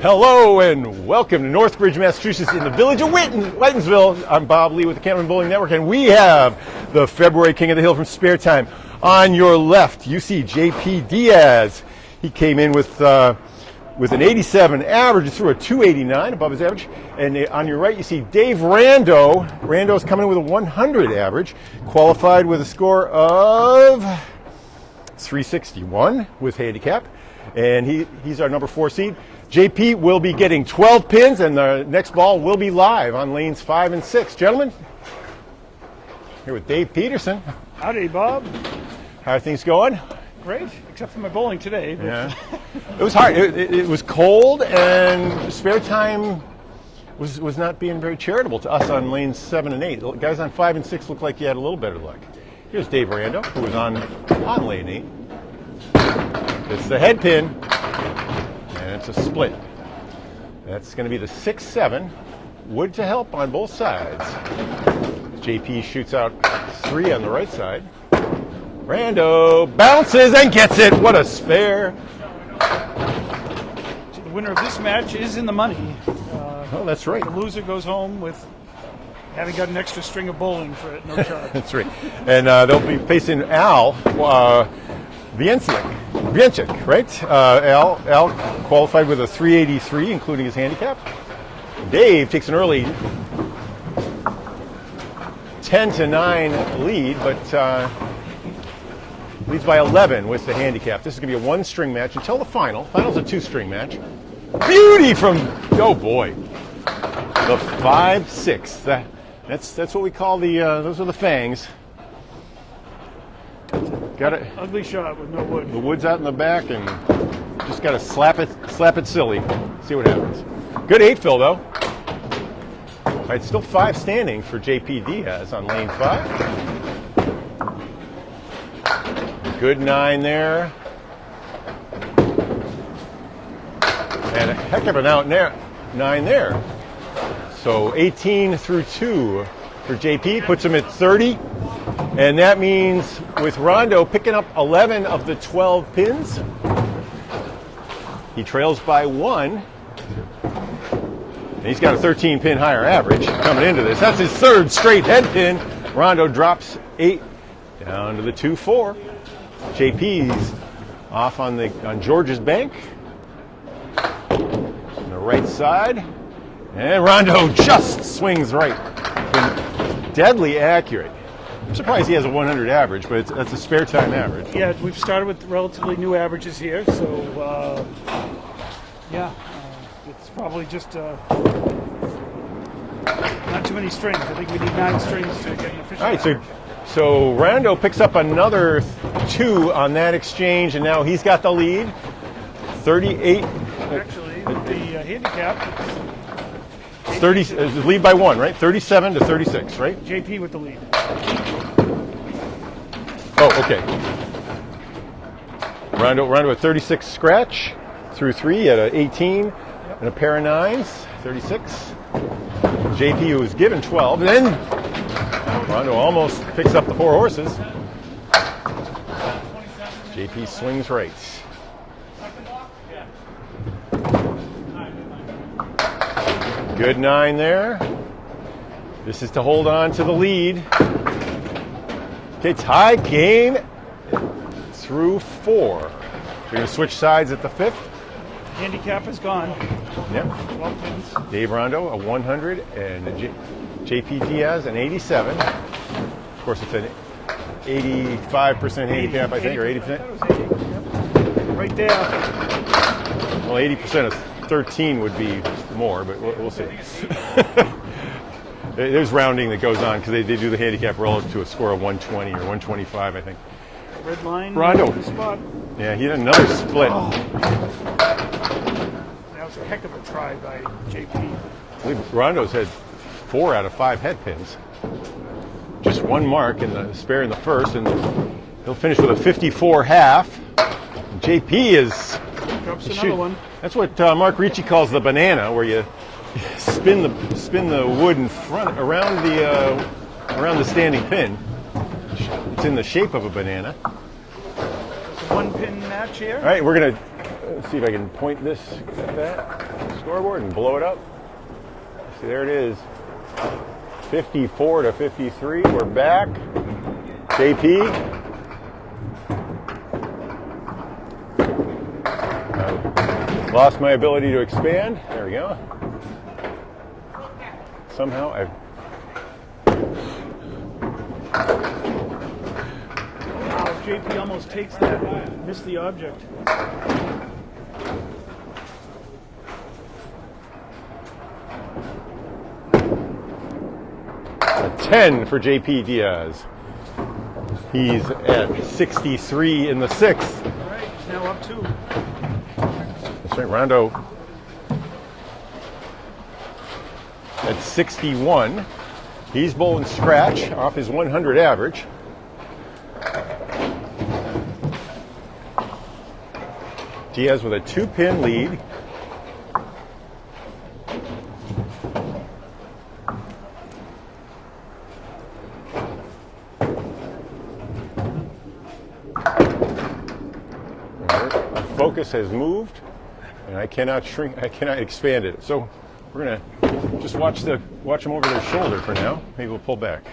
Hello and welcome to Northbridge, Massachusetts in the village of Whitinsville. I'm Bob Lee with the Cameron Bowling Network, and we have the February King of the Hill from Sparetime. On your left, you see JP Diaz. He came in with an 87 average, threw a 289 above his average. And on your right, you see Dave Rando. Rando's coming in with a 100 average, qualified with a score of 361 with handicap. And he's our number 4 seed. JP will be getting 12 pins, and the next ball will be live on lanes 5 and 6. Gentlemen, here with Dave Peterson. Howdy, Bob. How are things going? Great, except for my bowling today. But Yeah. It was hard. It was cold, and Sparetime was not being very charitable to us on lanes 7 and 8. The guys on 5 and 6 looked like you had a little better luck. Here's Dave Rando, who was on lane 8. It's the head pin. And it's a split. That's going to be the 6-7. Wood to help on both sides. JP shoots out 3 on the right side. Rando bounces and gets it. What a spare. the winner of this match is in the money. Oh, that's right. The loser goes home with having got an extra string of bowling for it, no charge. That's right. And they'll be facing Al Wiencek, right? Al qualified with a 383, including his handicap. Dave takes an early 10-9 lead, but leads by 11 with the handicap. This is going to be a 1-string match until the final. Final's a 2-string match. Beauty from, oh boy, the 5-6. That's what we call the, those are the fangs. Got it. Ugly shot with no wood. The wood's out in the back, and just got to slap it silly. See what happens. Good 8 fill though. All right, still 5 standing for JP Diaz on lane 5. Good 9 there. And a heck of an out 9 there. So 18 through 2 for JP, puts him at 30. And that means with Rando picking up 11 of the 12 pins, he trails by 1. And he's got a 13-pin higher average coming into this. That's his 3rd straight head pin. Rando drops 8 down to the 2-4. JP's off on George's bank. On the right side. And Rando just swings right. Deadly accurate. I'm surprised he has a 100 average, but that's a Sparetime average. Yeah, we've started with relatively new averages here, so it's probably just not too many strings. I think we need 9 strings to get an official. All right, so Rando picks up another 2 on that exchange, and now he's got the lead. 38. Actually, with the handicap, 30 lead by 1, right? 37 to 36, right? JP with the lead. Oh, okay. Rando at 36 scratch through 3 at an 18 and a pair of 9s, 36. JP was given 12, and then Rando almost picks up the 4 horses. JP swings right. Good 9 there. This is to hold on to the lead. Okay, tie game through 4. We're going to switch sides at the 5th. Handicap is gone. Yep. 12 pins. Dave Rando, a 100, and JP Diaz, an 87. Of course, it's an 85% handicap, I think, or 80%. I thought it was 80. Yep. Right there. Well, 80% of 13 would be more, but we'll see. There's rounding that goes on because they do the handicap relative to a score of 120 or 125, I think. Red line. Rando. Spot. Yeah, he had another split. Oh. That was a heck of a try by JP. I believe Rando's had 4 out of 5 head pins. Just 1 mark in the spare in the first, and he'll finish with a 54 half. And JP is Drops another one. That's what Mark Ricci calls the banana, where you spin the wood in front around the standing pin. It's in the shape of a banana. It's a 1-pin match here. All right, we're gonna see if I can point this at that. scoreboard and blow it up. See, there it is. 54 to 53. We're back. JP. Lost my ability to expand. There we go. Somehow I've... Wow, JP almost takes that. Missed the object. A 10 for JP Diaz. He's at 63 in the sixth. All right, he's now up 2. That's right, Rando at 61. He's bowling scratch off his 100 average. Diaz with a 2-pin lead. Our focus has moved, and I cannot expand it. So we're gonna just watch them over their shoulder for now. Maybe we'll pull back.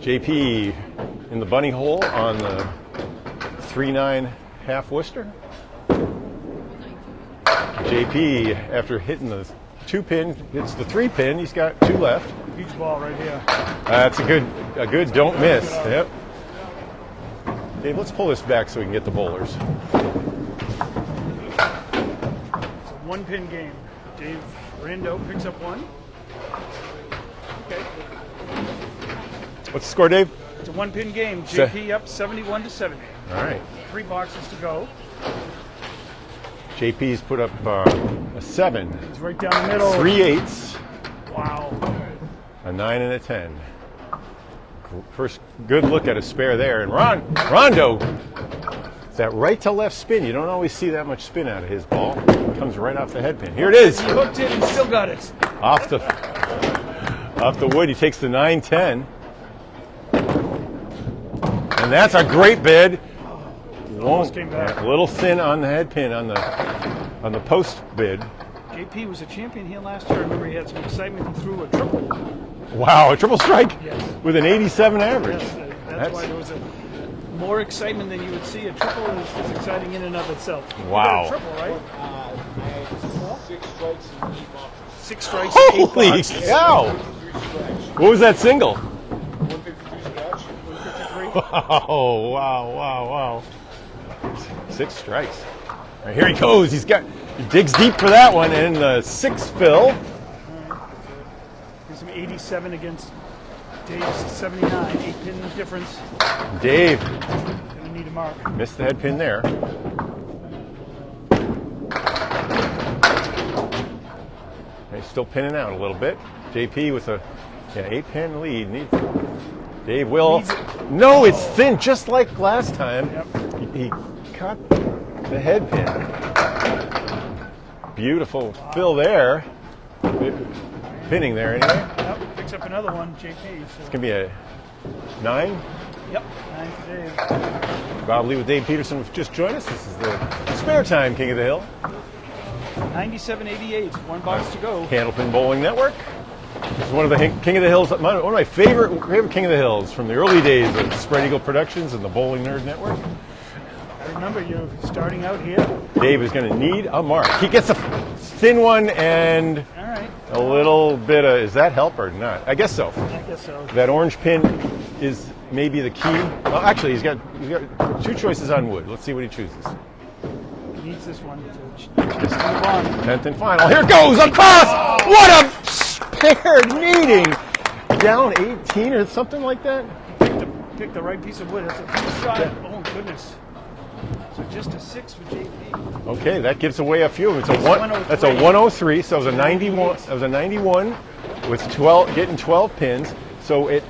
JP in the bunny hole on the 3-9 half Worcester. JP, after hitting the 2-pin, hits the 3-pin. He's got 2 left. Beach ball right here. That's a good don't miss. Yep. Dave, let's pull this back so we can get the bowlers. It's a 1-pin game. Dave Rando picks up 1. Okay. What's the score, Dave? It's a 1-pin game. JP up 71 to 70. All right. 3 boxes to go. JP's put up a 7. He's right down the middle. 3 8s. Wow. A 9 and a 10. First good look at a spare there. And Rando, that right to left spin. You don't always see that much spin out of his ball. It comes right off the head pin. Here it is. He hooked it and still got it. Off the wood. He takes the 9-10. And that's a great bid. Almost came back. A little thin on the head pin on the post bid. JP was a champion here last year. I remember he had some excitement. He threw a triple. Wow, a triple strike Yes. with an 87 average. Yes, that's why there was more excitement than you would see. A triple is exciting in and of itself. Wow. You got a triple, right? I had 6 strikes and 8 boxes. 6 strikes and 8 Holy boxes. cow! 153 What was that single? 153 scratch. 153. Oh, wow. 6 strikes. All right, here he goes. He digs deep for that one, and the 6 fill. Here's some 87 against Dave's 79. 8-pin difference. Dave Gonna need a mark. missed the head pin there. He's still pinning out a little bit. JP with a 8-pin lead. Dave will. No, it's thin, just like last time. Yep. He cut the head pin. Beautiful fill there. Pinning there anyway. Yep. Picks up another one, JP. So. It's going to be a 9. Yep. 9 for Dave. Bob Lee with Dave Peterson have just joined us. This is the Sparetime King of the Hill. 97-88. 1 box to go. Candlepin Bowling Network. This is one of the King of the Hills, one of my favorite King of the Hills from the early days of Spread Eagle Productions and the Bowling Nerd Network. I remember you starting out here. Dave is going to need a mark. He gets a thin one and All right. a little bit of, is that help or not? I guess so. I guess so. That orange pin is maybe the key. Well, actually, he's got 2 choices on wood. Let's see what he chooses. He needs this one to move on. 10th and final. Here it goes across. What a spare meeting. Down 18 or something like that. Pick the right piece of wood. That's a good shot. Oh, goodness. So just a 6 for JP. Okay, that gives away a few. It's a one. That's a 103. So it was a 91. It was a 91 with 12, getting 12 pins. So a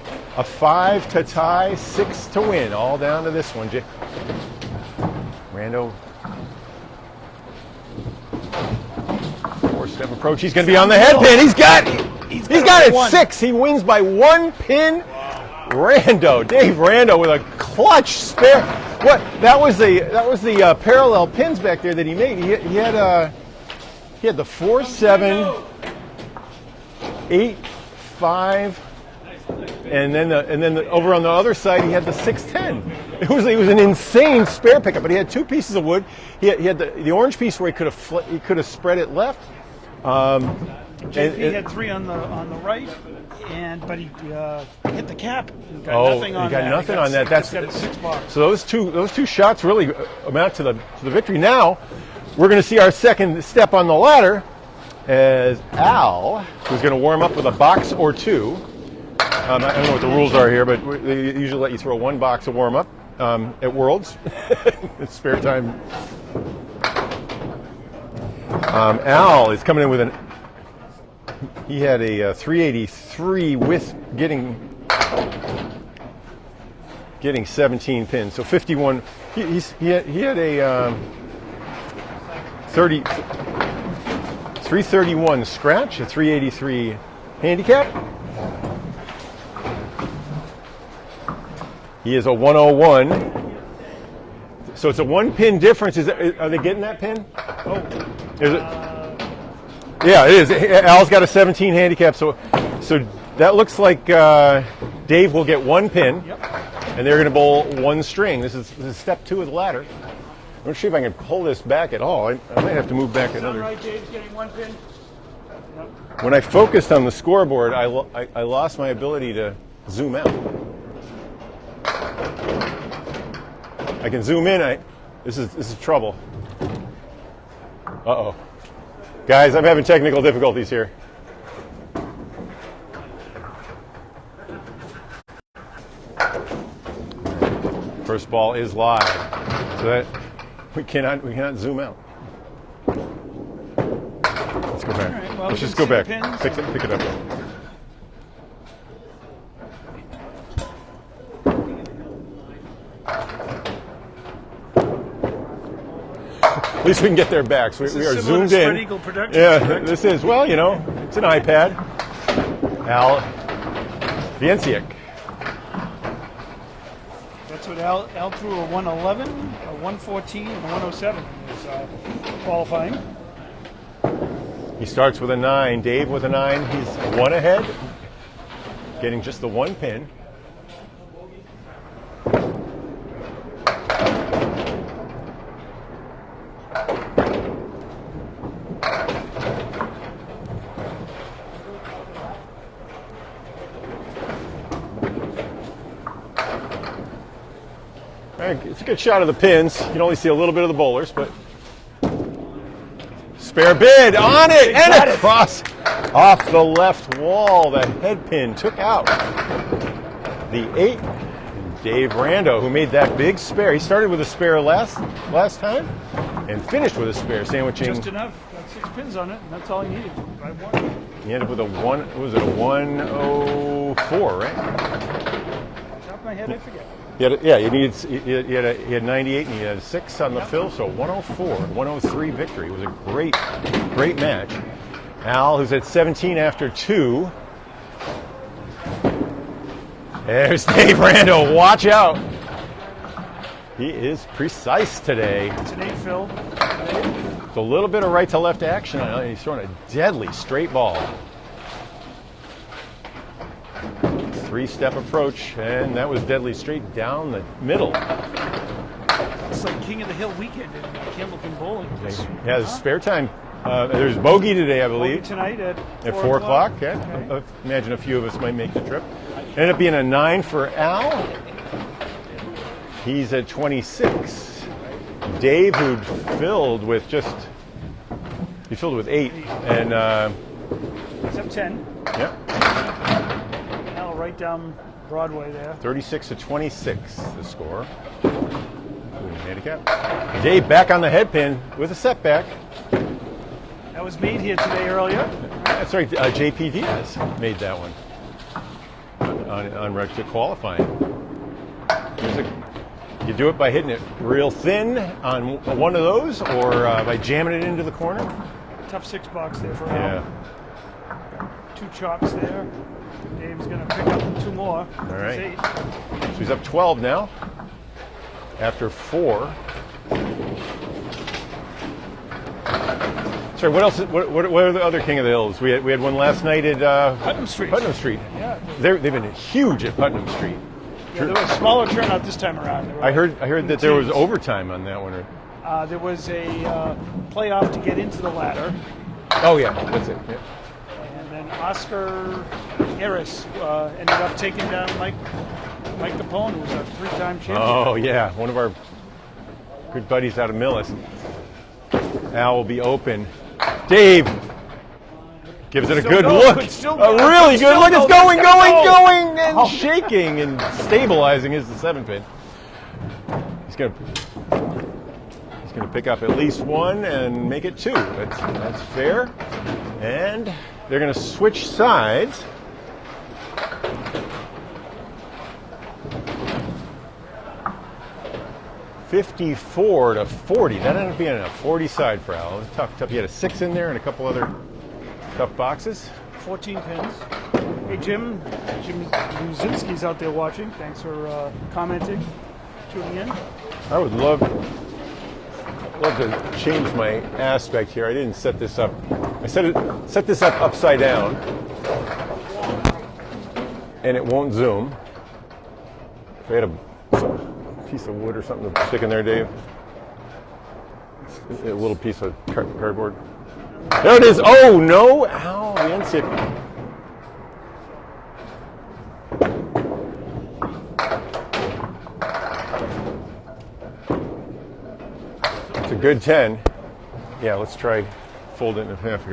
5 to tie, 6 to win. All down to this one. Rando. 4-step approach. He's going to be on the head pin. He's got it. 6. He wins by 1 pin. Rando, Dave Rando with a clutch spare. What? That was the parallel pins back there that he made. He had the 4, 7, 8, 5, and then over on the other side he had the 6, 10. It was an insane spare pickup, but he had 2 pieces of wood. He had the orange piece where he could have spread it left. JP had 3 on the right, but he hit the cap. He got nothing on that. Nothing on that. That's got it $6. So those two shots really amount to the victory. Now we're going to see our second step on the ladder as Al, who's going to warm up with a box or 2. I don't know what the rules are here, but they usually let you throw 1 box to warm up at Worlds. It's spare time. Al is coming in with he had a 383 with getting 17 pins, so 51. He had a 331 scratch, a 383 handicap. He is a 101. So it's a 1 pin difference. Are they getting that pin? Oh. Is it? Yeah, it is. Al's got a 17 handicap, so that looks like Dave will get 1 pin, and they're going to bowl 1 string. This is step 2 of the ladder. I'm not sure if I can pull this back at all. I might have to move back another. Right, Dave's getting 1 pin. When I focused on the scoreboard, I lost my ability to zoom out. I can zoom in. This is trouble. Uh-oh. Guys, I'm having technical difficulties here. First ball is live, so that we cannot zoom out. Let's go back. Right, well, Let's just go back. pins. Pick it up. At least we can get their backs. We are zoomed in. Spread Eagle Productions, yeah, correct? this is, well, it's an iPad. Al Wiencek. That's what Al threw a 111, a 114, and a 107 is qualifying. He starts with a 9. Dave with a 9. He's 1 ahead, getting just the 1 pin. It's a good shot of the pins. You can only see a little bit of the bowlers, but spare bid on it and across off the left wall. The head pin took out the 8. Dave Rando, who made that big spare. He started with a spare last time and finished with a spare, sandwiching. Just enough. Got 6 pins on it, and that's all he needed. I won. He ended with a 104, right? Top of my head, I forget. He had 98 and he had a 6 on the fill, so 104, 103 victory. It was a great match. Al, who's at 17 after 2. There's Dave Rando. Watch out. He is precise today. It's an 8 fill. It's a little bit of right to left action. He's throwing a deadly straight ball. 3-step approach, and that was deadly straight down the middle. It's like King of the Hill weekend in Campbellton Bowling. Yeah, spare time. There's bogey today, I believe. Bogey tonight at 4 o'clock. Yeah. Okay. Imagine a few of us might make the trip. Ended up being a 9 for Al. He's at 26. Dave, who'd filled with 8, and He's up 10. yeah. Al right down Broadway there. 36 to 26, the score. Handicap. Dave back on the head pin with a setback. That was made here today earlier. That's right. JP Diaz made that one on reg to qualifying. You do it by hitting it real thin on one of those, or by jamming it into the corner. Tough 6 box there for Yeah. Al. 2 chops there. Dave's going to pick up 2 more. All right. That's 8. So he's up 12 now. after 4. Sorry, what else? What are the other King of the Hills? We had one last night at Putnam Street. Putnam Street. Yeah. They've been huge at Putnam Street. Yeah, there was a smaller turnout this time around. I heard that there was overtime on that one. There was a playoff to get into the ladder. Oh yeah, that's it. Yeah. And then Oscar Harris ended up taking down Mike Capone, who was a 3-time champion. Oh yeah, one of our good buddies out of Millis. Al will be open. Dave gives it a good look. A really good look. It's going, and shaking and stabilizing is the 7-pin. He's gonna pick up at least 1 and make it 2. That's fair. And they're gonna switch sides. $54 to $40. That ended up being a 40 side for Al. It was tough. You had a 6 in there and a couple other tough boxes. 14 pins. Hey, Jim Luzinski's out there watching. Thanks for commenting, tuning in. I would love to change my aspect here. I didn't set this up. I set this up upside down, and it won't zoom. If I had a piece of wood or something to stick in there, Dave. A little piece of cardboard. There it is. Oh no! Ow, Wiencek. It's a good 10. Yeah, let's try fold it in half.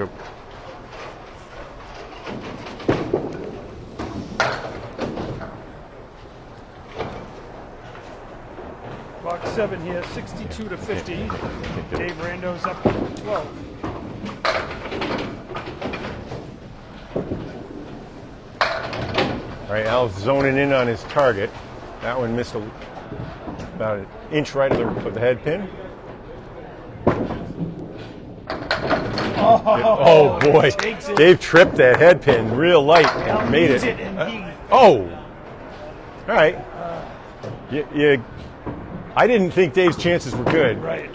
Box 7 here, 62 to 50. Dave Rando's up 12. All right, Al's zoning in on his target. That one missed about an inch right of the head pin. Oh boy, Dave tripped that head pin real light and made it. Oh, all right. I didn't think Dave's chances were good. Right.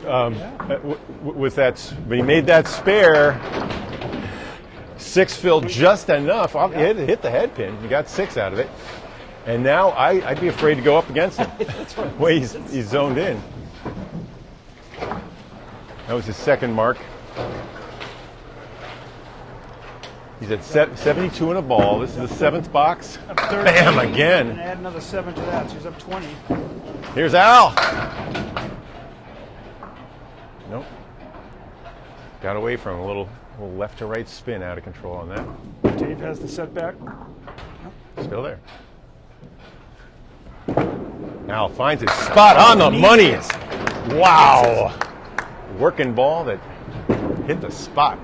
With that, but he made that spare. 6 filled just enough. He hit the head pin. He got 6 out of it. And now I'd be afraid to go up against him. That's right. The way he's zoned in. That was his second mark. He's at 72 in a ball. This is the 7th box. Bam, again. And add another 7 to that, so he's up 20. Here's Al. Nope. Got away from him. A little left to right spin, out of control on that. Dave has the setback. Still there. Al finds his spot on the money. Wow. Working ball that hit the spot.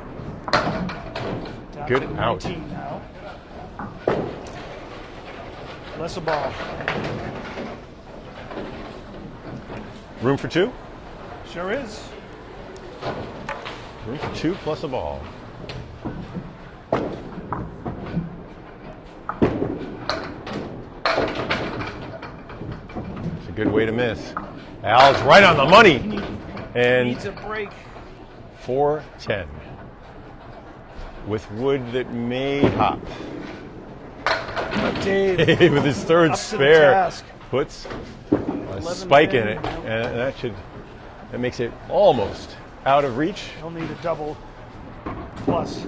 Good out. 19 now. Less a ball. Room for 2? Sure is. Room for 2 plus a ball. It's a good way to miss. Al's right on the money. And needs a break. 4-10. With wood that may hop. Dave with his third up to the spare task. puts a spike in it, and that makes it almost out of reach. He'll need a double plus.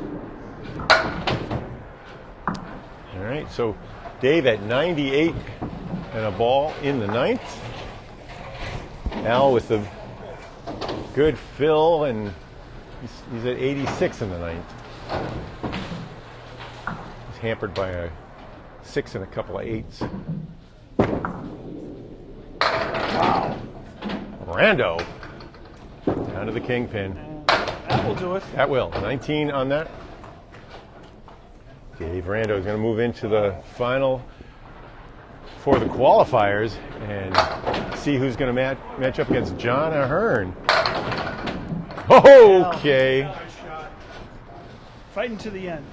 All right, so Dave at 98 and a ball in the 9th. Al with the good fill, and he's at 86 in the 9th. He's hampered by a 6 and a couple of 8s. Wow. Rando down to the kingpin. That will do it. That will. 19 on that. Dave Rando is going to move into the final for the qualifiers and see who's going to match up against John Ahearn. Okay. Fighting to the end.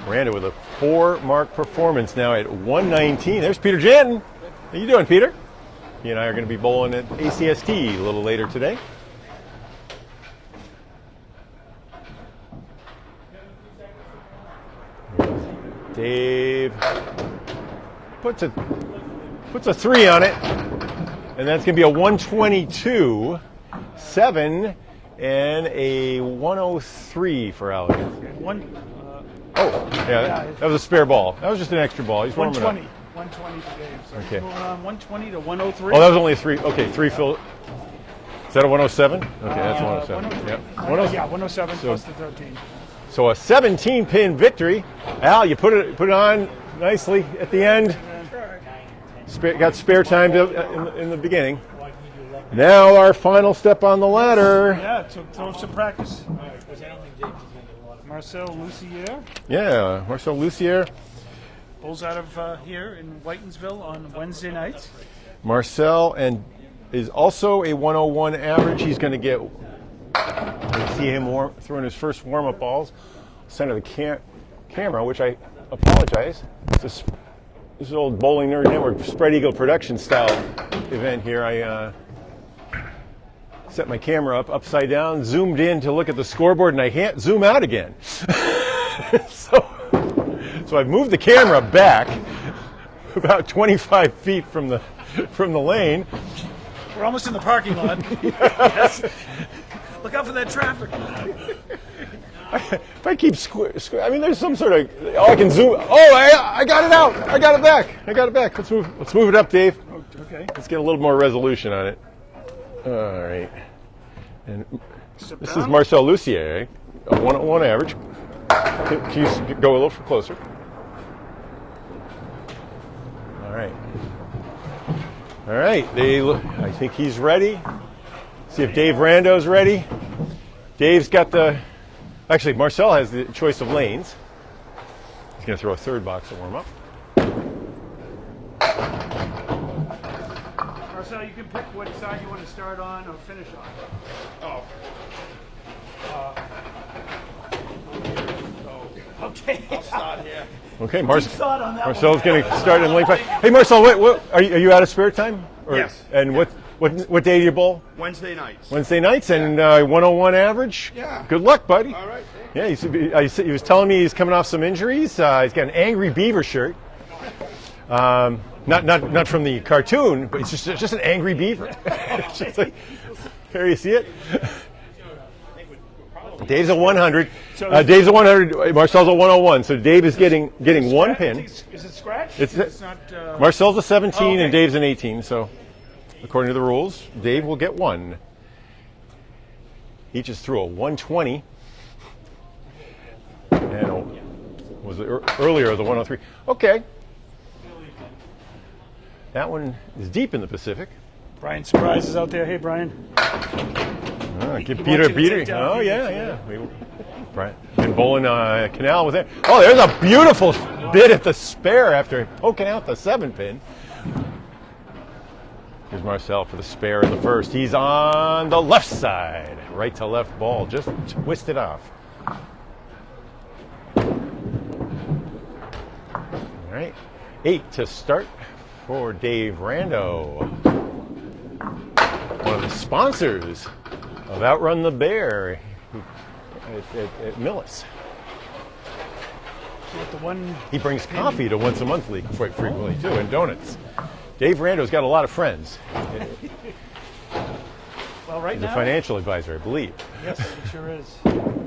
Rando with a 4-mark performance now at 119. There's Peter Janton. How you doing, Peter? He and I are going to be bowling at ACST a little later today. Dave puts a 3 on it, and that's going to be a 122, 7, and a 103 for Alex. Yeah, that was a spare ball. That was just an extra ball. He's warming 120. up. 120 for Dave. So Okay. going on 120 to 103. Oh, that was only a 3. Okay, 3 fill. Is that a 107? Okay, that's a 107. 103. Yep. Yeah, 107 plus the 13. So a 17-pin victory. Al, you put it on nicely at the end. Got spare time in the beginning. Now our final step on the ladder. Yeah, so throw some practice. Marcel Lussier Yeah, Marcel Lussier. bowls out of here in Whitinsville on Wednesday nights. Marcel is also a 101 average. He's going to get. You see him throwing his first warm-up balls. Center the camera, which I apologize. This is old Bowling Nerd Network Spread Eagle production style event here. I set my camera up upside down, zoomed in to look at the scoreboard, and I can't zoom out again. So I've moved the camera back about 25 feet from the lane. We're almost in the parking lot. Yes. Look out for that traffic. If I keep I mean, there's some sort of. Oh, I can zoom. Oh, I got it out. I got it back. Let's move it up, Dave. Okay. Let's get a little more resolution on it. All right. And this is Marcel Lussier, a 101 average. Can you go a little closer? All right. All right. I think he's ready. See if Dave Rando's ready. Dave's got Actually, Marcel has the choice of lanes. He's going to throw a third box to warm up. Marcel, you can pick what side you want to start on or finish on. Okay. I'll start here. Okay, thought on that Marcel's going to start in lane 5. Hey, Marcel, what are you out of spare time? Yes. And what day do you bowl? Wednesday nights. Wednesday nights and 101 average. Yeah. Good luck, buddy. All right. Yeah, he was telling me he's coming off some injuries. He's got an Angry Beaver shirt. Not from the cartoon, but it's just an Angry Beaver. It's just like, here you see it. Dave's a 100. Dave's a 100. Marcel's a 101. So Dave is getting one pin. Is it scratch? It's not. Marcel's a 17 okay. and Dave's an 18. So according to the rules, Dave will get one. He just threw a 120. And was it earlier the 103? Okay. That one is deep in the Pacific. Brian Surprise is out there. Hey, Brian. Give He Peter a wants you to beater. take down Oh, Peter, yeah. Brian been bowling Canal with it. Oh, there's a beautiful bit at the spare after poking out the 7-pin. Here's Marcel for the spare in the first. He's on the left side. Right to left ball. Just twist it off. All right. 8 to start for Dave Rando. One of the sponsors of Outrun the Bear at Millis. He brings coffee to Once a Month League quite frequently, too, and donuts. Dave Rando's got a lot of friends. Well, right He's now. a financial advisor, I believe. Yes, it sure is.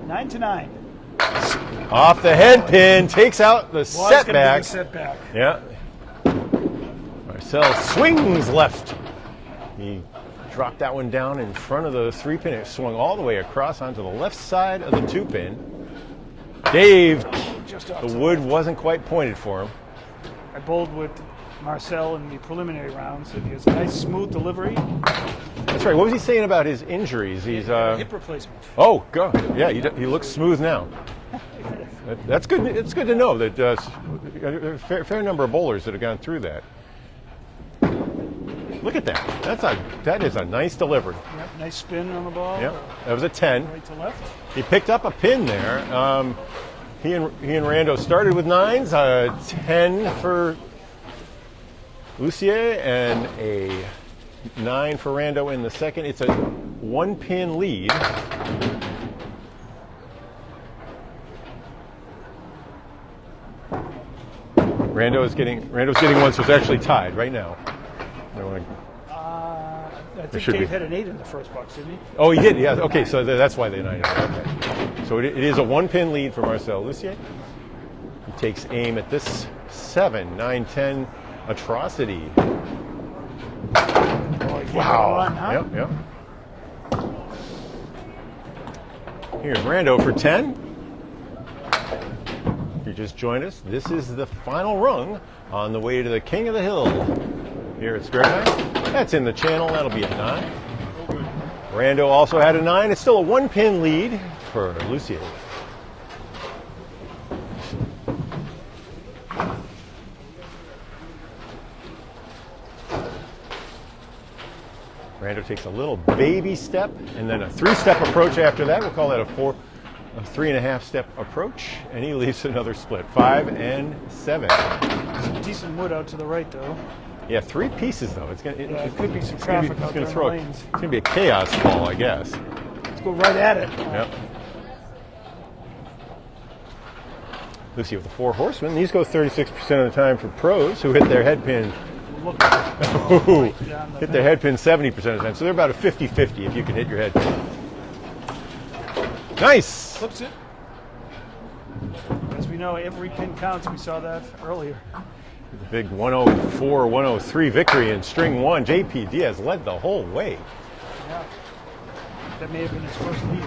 9 to 9. Off the head pin, takes out the Well, it's gonna be the setback. setback. Yeah. Marcel swings left. He dropped that one down in front of the 3-pin. It swung all the way across onto the left side of the 2-pin. Dave, the wood wasn't quite pointed for him. I bowled with Marcel in the preliminary rounds, and he has a nice, smooth delivery. That's right. What was he saying about his injuries? He's Hip replacement. Oh, God. Yeah, he looks smooth now. That's good. It's good to know that a fair number of bowlers that have gone through that. Look at that. That is a nice delivery. Yep, nice spin on the ball. Yep, that was a 10. Right to left. He picked up a pin there. He and Rando started with 9s. 10 for Lucier and a 9 for Rando in the second. It's a 1-pin lead. Rando's getting one, so it's actually tied right now. I think should Dave be. had an 8 in the first box, didn't he? Oh, he did. Yeah. Okay, so that's why they 9 it. Okay. So it is a 1-pin lead for Marcel Lussier. He takes aim at this 7, 9, 10 atrocity. Oh, he Wow. Run, huh? Yep. Here's Rando for 10. If you just joined us, this is the final rung on the way to the King of the Hill here at Sparetime. That's in the channel. That'll be a 9. Rando also had a 9. It's still a 1-pin lead for Lucier. Rando takes a little baby step and then a 3-step approach after that. We'll call that a 3.5-step approach, and he leaves another split. 5 and 7. Some decent wood out to the right, though. Yeah, 3 pieces though. It could be some traffic out there in the lanes. It's gonna be a chaos ball, I guess. Let's go right at it. Yep. Lucy with the 4 horsemen. These go 36% of the time for pros who hit their head pin. Look Hit their head pin 70% of the time. So they're about a 50-50 if you can hit your head pin. Nice! Flips it. As we know, every pin counts. We saw that earlier. The big 104-103 victory in string 1. JP Diaz led the whole way. Yeah. That may have been his first lead.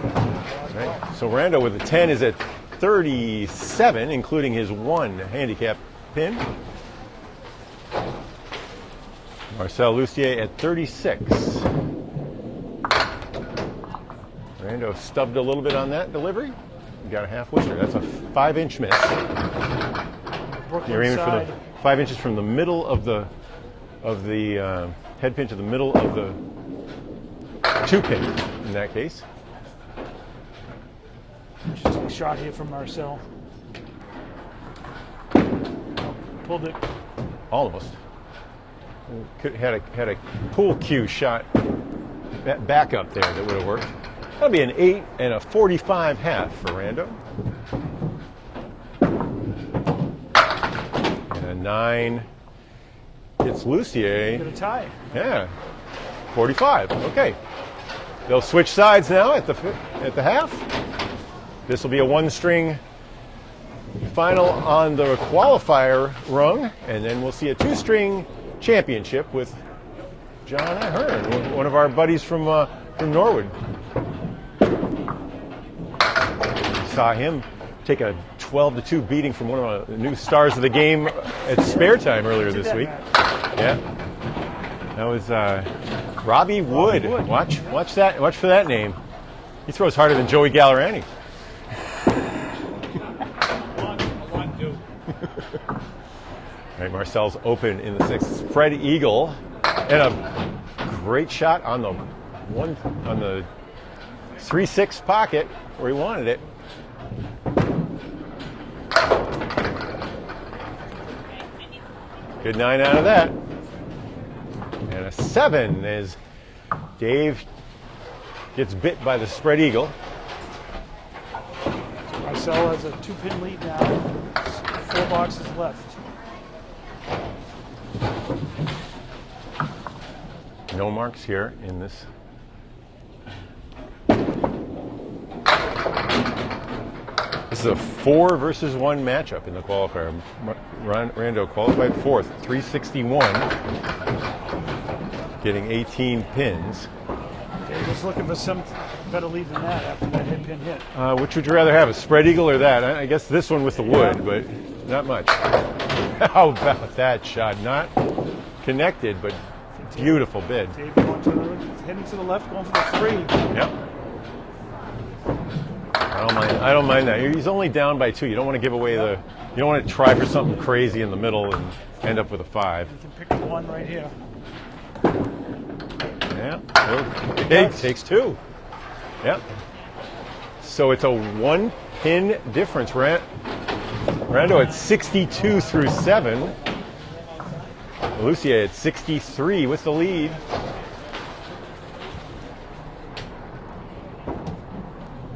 Right. So Rando with a 10 is at 37, including his 1 handicap pin. Marcel Lussier at 36. Rando stubbed a little bit on that delivery. Got a half Worcester. That's a 5-inch miss. You're aiming for the 5 inches from the middle of the head pin to the middle of the 2-pin in that case. Interesting shot here from Marcel. Pulled it. Almost. Had a pool cue shot back up there that would have worked. That'll be an 8 and a 45 half for Rando. And a 9 hits Lucier. Get a tie. Yeah, 45. Okay. They'll switch sides now at the half. This will be a 1-string final on the qualifier rung, and then we'll see a 2-string championship with John Ahearn, one of our buddies from Norwood. Saw him take a 12-2 beating from one of the new stars of the game at Sparetime earlier this week. Yeah, that was Robbie Wood. Watch that. Watch for that name. He throws harder than Joey Gallerani. All right, Marcel's open in the 6th. Spread eagle and a great shot on the 3-6 pocket where he wanted it. Good 9 out of that. And a 7 as Dave gets bit by the spread eagle. Marcel has a 2-pin lead now. 4 boxes left. No marks here in this. This is a 4 versus 1 matchup in the qualifier. Rando qualified 4th, 361, getting 18 pins. Dave was looking for some better lead than that after that head pin hit. Which would you rather have, a spread eagle or that? I guess this one with the wood, but not much. How about that shot? Not connected, but beautiful bid. Dave heading to the left, going for the 3. Yep. I don't mind that. He's only down by 2. You don't want to give away you don't want to try for something crazy in the middle and end up with a 5. You can pick the 1 right here. Yeah. It takes 2. Yep. So it's a 1-pin difference. Rando at 62 through 7. Lucier at 63 with the lead.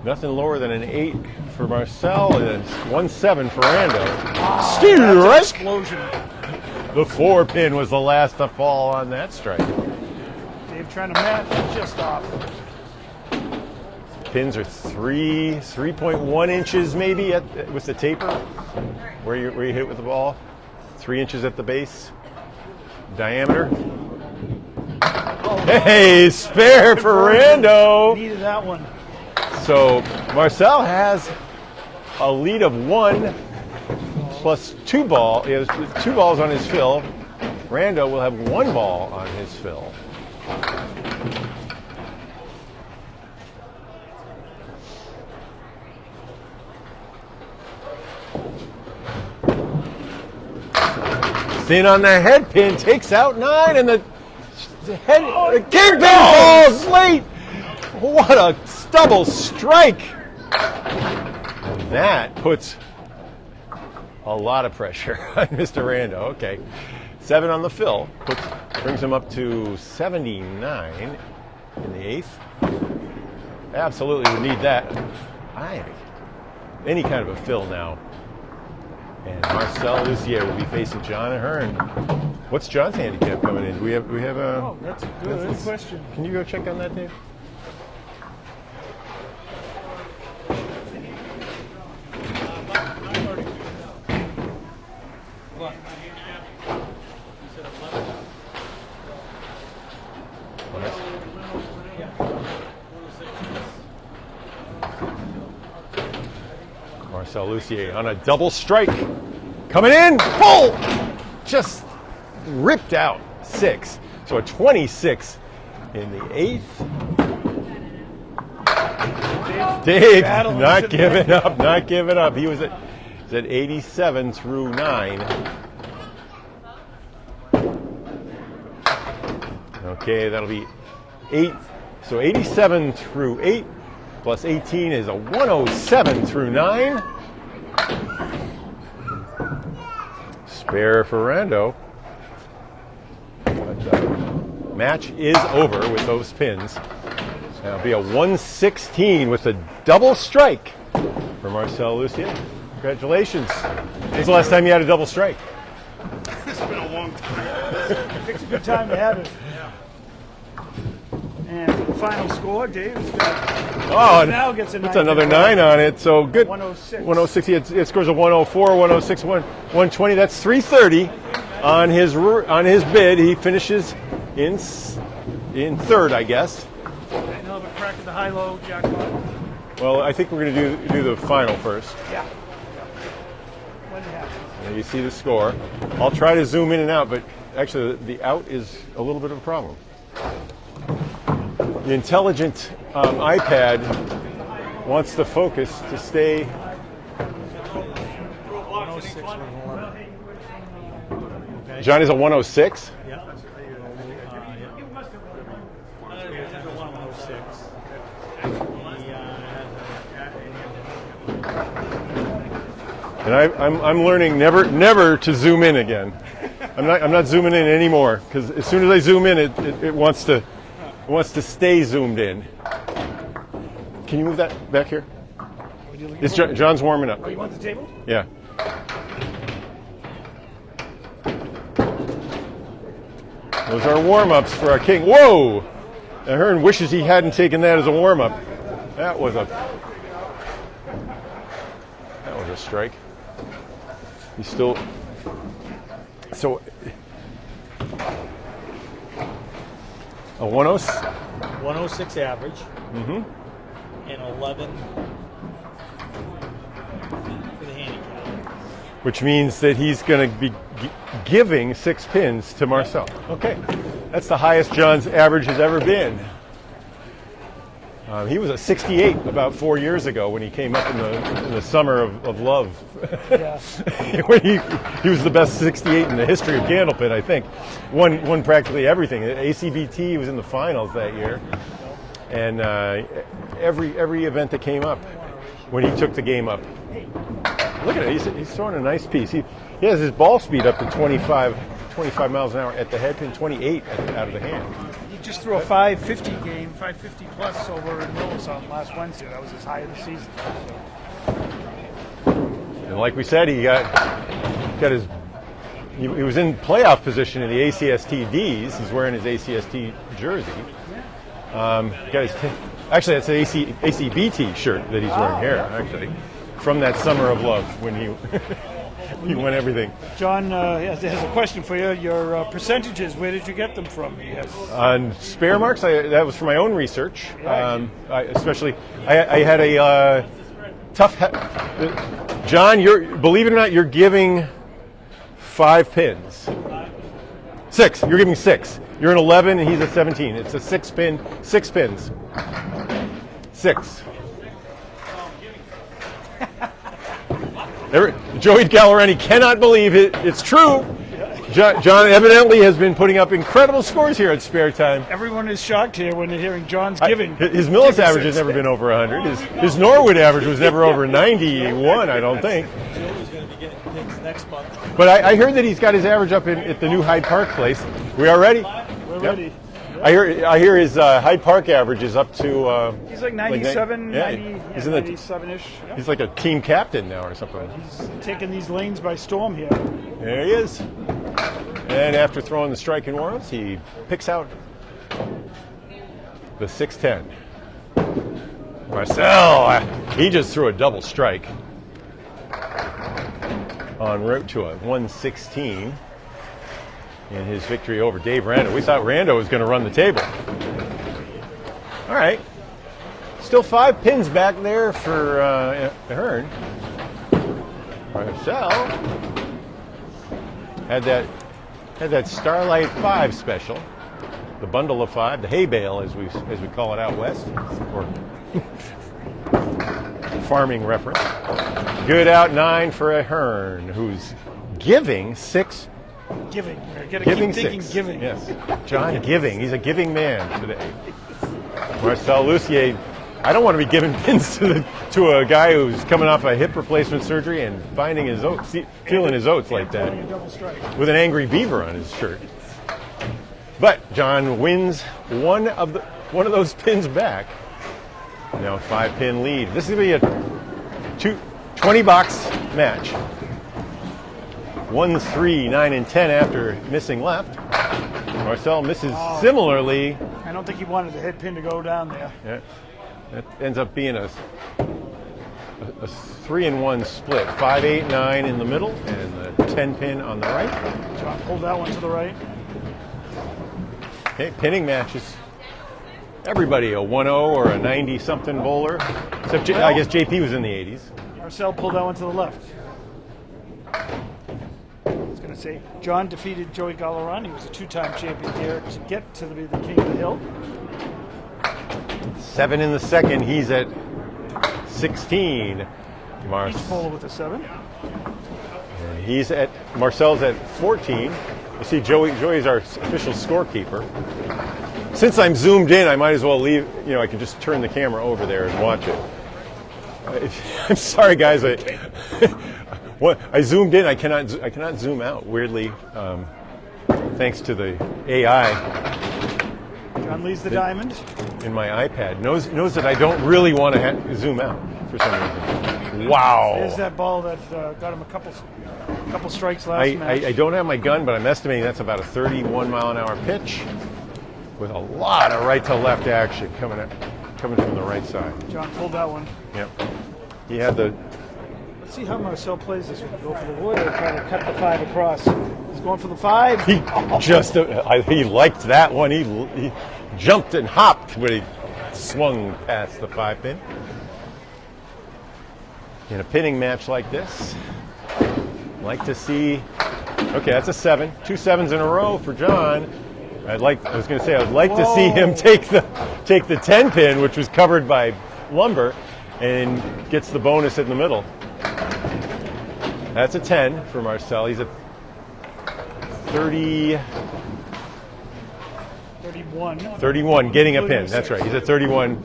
Nothing lower than an 8 for Marcel, and 1-7 for Rando. That's an explosion. The 4-pin was the last to fall on that strike. Dave trying to match, just off. Pins are 3.1 inches maybe with the taper, where you hit with the ball. 3 inches at the base diameter. Hey, spare for Rando. Needed that one. So Marcel has a lead of 1 plus 2 ball. He has 2 balls on his fill. Rando will have 1 ball on his fill. Thin on the head pin, takes out 9, and the kingpin falls late. What a double strike! That puts a lot of pressure on Mr. Rando. Okay, 7 on the fill brings him up to 79 in the 8th. Absolutely would need that. Any kind of a fill now. And Marcel Lussier will be facing John Ahearn. What's John's handicap coming in? Do we have a? Oh, that's a good question. Can you go check on that, Dave? Marcel Lussier on a double strike. Coming in, full! Just ripped out 6. So a 26 in the 8th. Dave not giving up. He was at 87 through 9. Okay, that'll be 8. So 87 through 8 plus 18 is a 107 through 9. Spare for Rando. But the match is over with those pins. That'll be a 116 with a double strike for Marcel Lussier. Congratulations. When's the last time you had a double strike? It's been a long time. It's a good time to have it. And for the final score, Dave is now gets a 9. That's another 9 on it. So good. 106. 106. It scores a 104, 106, 120. That's 330 on his bid. He finishes in 3rd, I guess. And he'll have a crack at the high-low jackpot. Well, I think we're going to do the final first. Yeah. When it happens. Now you see the score. I'll try to zoom in and out, but actually the out is a little bit of a problem. The intelligent iPad wants the focus to stay. 106 with 11. Okay. John is a 106. Yeah. 106. And I'm learning never to zoom in again. I'm not zooming in anymore because as soon as I zoom in, it wants to stay zoomed in. Can you move that back here? John's warming up. Oh, you want the table? Yeah. Those are warm-ups for our king. Whoa! Hearn wishes he hadn't taken that as a warm-up. That was a strike. He's still. So a 106 average. Mm-hmm. And 11 for the handicap. Which means that he's going to be giving 6 pins to Marcel. Okay, that's the highest John's average has ever been. He was a 68 about 4 years ago when he came up in the summer of love. Yeah. When he was the best 68 in the history of Candlepin, I think. Won practically everything. ACBT was in the finals that year, and every event that came up when he took the game up. Look at it. He's throwing a nice piece. He has his ball speed up to 25 miles an hour at the head pin, 28 out of the hand. just threw a 550 game, 550 plus over in Mills on last Wednesday. That was his high of the season. And like we said, he was in playoff position in the ACST-Ds. He's wearing his ACST jersey. Actually, that's an ACBT shirt that he's wearing here, actually, from that summer of love when he he won everything. John has a question for you. Your percentages, where did you get them from? Yes. On spare marks, that was for my own research. Yeah. I had a tough. John, believe it or not, you're giving 5 pins. 6. You're giving 6. You're an 11 and he's a 17. It's a 6 pin. 6 pins. 6. Joey Gallerani cannot believe it. It's true. John evidently has been putting up incredible scores here at Sparetime. Everyone is shocked here when they're hearing John's giving. His Millis average has never been over 100. His Norwood average was never over 91, I don't think. Joey's going to be getting picks next month. But I heard that he's got his average up at the new Hyde Park place. We are ready. We're ready. I hear his Hyde Park average is up to. He's like 97, 97-ish. Yeah. He's like a team captain now or something. He's taking these lanes by storm here. There he is. And after throwing the strike in warrants, he picks out the 610. Marcel, he just threw a double strike en route to a 116 in his victory over Dave Rando. We thought Rando was going to run the table. All right. Still 5 pins back there for Hearn. Marcel had that Starlight 5 special, the bundle of 5, the hay bale as we call it out west, or farming reference. Good out 9 for Hearn, who's giving 6. Giving. We're going to keep thinking 6. giving. Yes. John giving. He's a giving man today. Marcel Lussier. I don't want to be giving pins to a guy who's coming off a hip replacement surgery and finding his oats, feeling his oats like that, with an angry beaver on his shirt. But John wins one of those pins back. Now 5-pin lead. This is going to be a 20-box match. 1, 3, 9, and 10 after missing left. Marcel misses similarly. I don't think he wanted the head pin to go down there. Yeah. That ends up being a 3-1 split. 5, 8, 9 in the middle, and the 10 pin on the right. John pulled that one to the right. Okay, pinning matches. Everybody a 1-0 or a 90-something bowler, except I guess JP was in the 80s. Marcel pulled that one to the left. To say John defeated Joey Gallerani. He was a 2-time champion here to get to be the king of the hill. 7 in the second. He's at 16. Each bowler with a 7. And Marcel's at 14. You see, Joey's our official scorekeeper. Since I'm zoomed in, I might as well leave. I can just turn the camera over there and watch it. I'm sorry, guys. I zoomed in. I cannot zoom out. Weirdly, thanks to the AI. John leads the diamond. In my iPad knows that I don't really want to zoom out for some reason. Wow. There's that ball that got him a couple strikes last match. I don't have my gun, but I'm estimating that's about a 31-mile-an-hour pitch with a lot of right to left action coming from the right side. John pulled that one. Yep. He had the. Let's see how Marcel plays this one. Go for the wood or try to cut the 5 across. He's going for the 5. He liked that one. He jumped and hopped when he swung past the 5-pin. In a pinning match like this, I'd like to see. Okay, that's a 7. 2 7s in a row for John. I'd like to see him take the 10-pin, which was covered by lumber, and gets the bonus in the middle. That's a 10 for Marcel. He's at 31, getting a pin. That's right. He's at 31.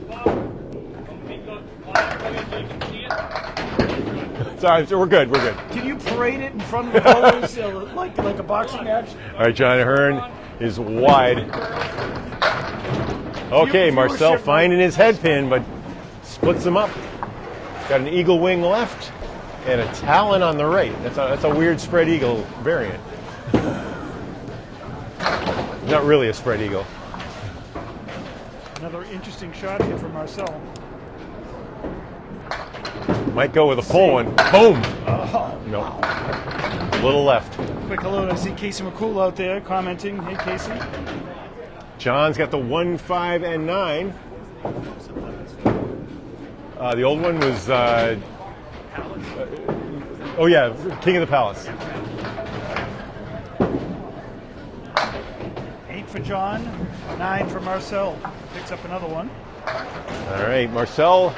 Sorry, we're good. Can you parade it in front of the bowlers like a boxing match? All right, John Ahearn is wide. Okay, Marcel viewership, finding his head pin, but splits them up. Got an eagle wing left and a talon on the right. That's a weird spread eagle variant. Not really a spread eagle. Another interesting shot here from Marcel. Might go with a full one. Boom! Oh, No. A little left. quick hello. I see Casey McCool out there commenting. Hey, Casey. John's got the 1, 5, and 9. The old one was, oh yeah, King of the Palace. 8 for John, 9 for Marcel. Picks up another one. All right, Marcel,